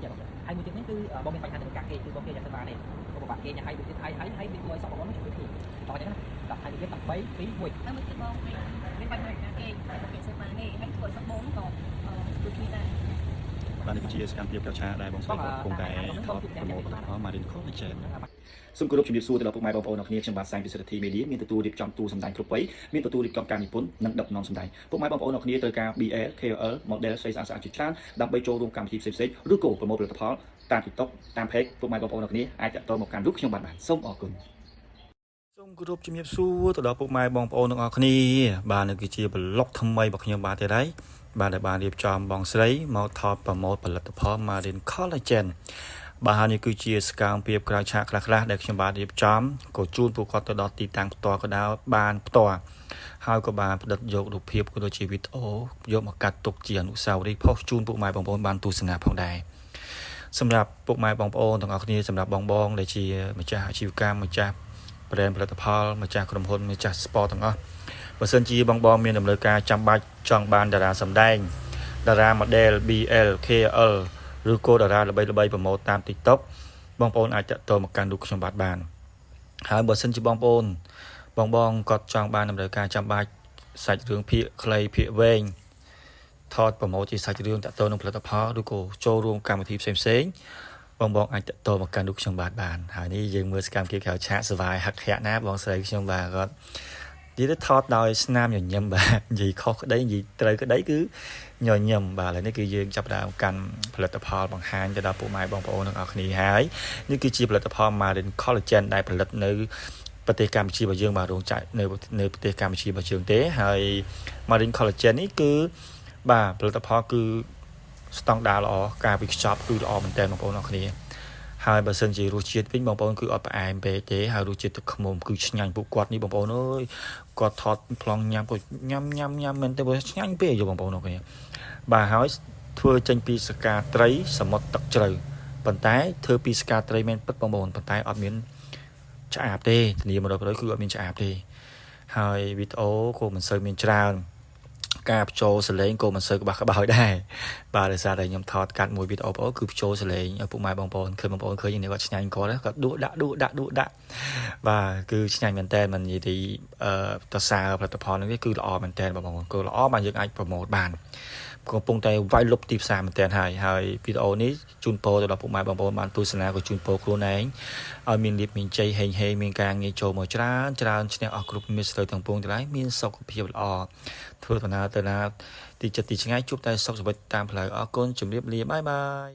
dạ vâng hai mươi tiếng cứ bom bên phải thành cả kia cứ bom kia nhà sân bay này có bạn kia nhà hay hay bị quay sau bóng cái thì to chứ tập hai mươi tập mấy tí quỳ hai mươi tiếng bom bên phải cả kia cái sân bay này hay quay sau bóng còn cứ khi này បាននេះគឺជាសកម្មភាពកៅឆាដែលបងស្រីគាត់កំពុងតែថតប្រម៉ូទផលិតផល Marine Collagen សូមគោរពជំរាបសួរទៅដល់ពុកម៉ែបងប្អូនអ្នកគ្នាខ្ញុំបាទសាយពិសិដ្ឋធីមេឌៀមានទទួលរៀបចំទូសម្ដែងគ្រប់វ័យមានទទួលរៀបចំការនិពន្ធនិងដឹកនាំសម្ដែងពុកម៉ែបងប្អូនអ្នកគ្នាត្រូវការ BL KOL model ស្រីស្អាតជាច្រើនដើម្បីចូលរួមកម្មវិធីផ្សេងៗឬក៏ប្រម៉ូទផលិតផលតាម TikTok តាម page ពុកម៉ែបងប្អូនអ្នកគ្នាអាចតាក់ទងមកកាន់រូបខ្ញុំបាទសូមអរគុណសូមគោរពជំរាបសួរទៅដល់ពុកម៉ែបងប្អូនទាំងអស់គ្នាបាទនេះគឺជាប្លុកថ្មីរបស់ខ្ញុំបាទទៀតហើយបាទដែលបានរៀបចំបងស្រីមកថតប្រម៉ូទផលិតផល Marine Collagen បាទនេះគឺជាសកម្មភាពក្រៅឆាកខ្លះៗដែលខ្ញុំបានរៀបចំក៏ជូនពួកគាត់ទៅដល់ទីតាំងផ្ទាល់ក៏ដោយបានផ្ទាល់ហើយក៏បានផ្ដិតយករូបភាពក៏ដូចជាវីដេអូយកមកកាត់ទុកជាអនុស្សាវរីយ៍ផុសជូនពួកម៉ែបងប្អូនបានទស្សនាផងដែរសម្រាប់ពុកម៉ែបងប្អូនទាំងអស់គ្នាសម្រាប់បងដែលជាម្ចាស់អាជីវកម្មម្ចាស់ brand ផលិតផលម្ចាស់ក្រុមហ៊ុនម្ចាស់ sport ទាំងអស់បើសិនជាបងមានដំណើរការចាំបាច់ចង់បានតារាសម្ដែងតារា model BL KL ឬក៏តារាល្បីៗប្រម៉ូទតាម TikTok បងប្អូនអាចតាក់ទងមកកាន់រូបខ្ញុំបានហើយបើសិនជាបងប្អូនគាត់ចង់បានដំណើរការចាំបាច់សាច់រឿងភាគខ្លីភាគវែងថតប្រម៉ូទជាសាច់រឿងតាក់ទងនឹងផលិតផលឬក៏ចូលរួមកម្មវិធីផ្សេងៗបងអាចតាក់ទងមកកាន់រូបខ្ញុំបានហើយនេះយើងមើលសកម្មភាពក្រៅឆាកសវាយហឹកហាក់ណាបងស្រីខ្ញុំបាទគាត់និយាយទៅថតដោយស្នាមញញឹមបាទនិយាយខុសក្តីនិយាយត្រូវក្តីគឺញញឹមបាទឥឡូវនេះគឺយើងចាប់ដើមកាន់ផលិតផលបង្ហាញទៅដល់ពុកម៉ែបងប្អូនទាំងអស់គ្នាហើយនេះគឺជាផលិតផល Marine Collagen ដែលផលិតនៅប្រទេសកម្ពុជារបស់យើងបាទរោងចក្រនៅប្រទេសកម្ពុជារបស់យើងទេហើយ Marine Collagen នេះគឺបាទផលិតផលគឺស្តង់ដារល្អការវិខ្ចប់គឺល្អមែនទែនបងប្អូនអរគ្នាហើយបើសិនជារសជាតិវិញបងប្អូនគឺអត់ផ្អែមពេកទេហើយរសជាតិទឹកខ្មុំគឺឆ្ងាញ់ពួកគាត់នេះបងប្អូនអើយគាត់ថតប្លង់ញ៉ាំក៏ញ៉ាំមែនទេឆ្ងាញ់ពេកយកបងប្អូនអរគ្នាបាទហើយធ្វើចេញពីសកាត្រីសមុទ្រទឹកជ្រៅប៉ុន្តែធ្វើពីសកាត្រីមែនពិតបងប្អូនប៉ុន្តែអត់មានឆ្អាបទេធានា 100% គឺអត់មានឆ្អាបទេហើយវីដេអូក៏មិនសូវមានច្រើនការបញ្ចូលសលេងក៏មិនសូវក្បោះក្បោយដែរបាទដោយសារតែខ្ញុំថតកាត់មួយវីដេអូបងគឺបញ្ចូលសលេងឲ្យពុកម៉ែបងប្អូនឃើញបងប្អូនឃើញនេះគាត់ឆ្ងាញ់គាត់ដួដាក់បាទគឺឆ្ងាញ់មែនតើមិននិយាយទីតសារផលិតផលនេះគឺល្អមែនតើបងប្អូនគឺល្អបានយើងអាចប្រម៉ូទបានកំពុងតែវាយលុបទីផ្សារមែនតើហើយវីដេអូនេះជូនពរទៅដល់ពុកម៉ែបងប្អូនបានទស្សនាក៏ជូនពរខ្លួនឯងឲ្យមានលៀបមានជ័យហេងមានការងារចូលមកច្រើនឈ្នះអស់គ្រប់មិត្តស្រីទាំងពួងទាំងឡាយមានសុខភាពល្អធ្វើដំណើរទៅណាទីចិត្តទីឆ្ងាយជួបតែសុខសប្បាយតាមផ្លូវអរគុណជម្រាបលាបាយ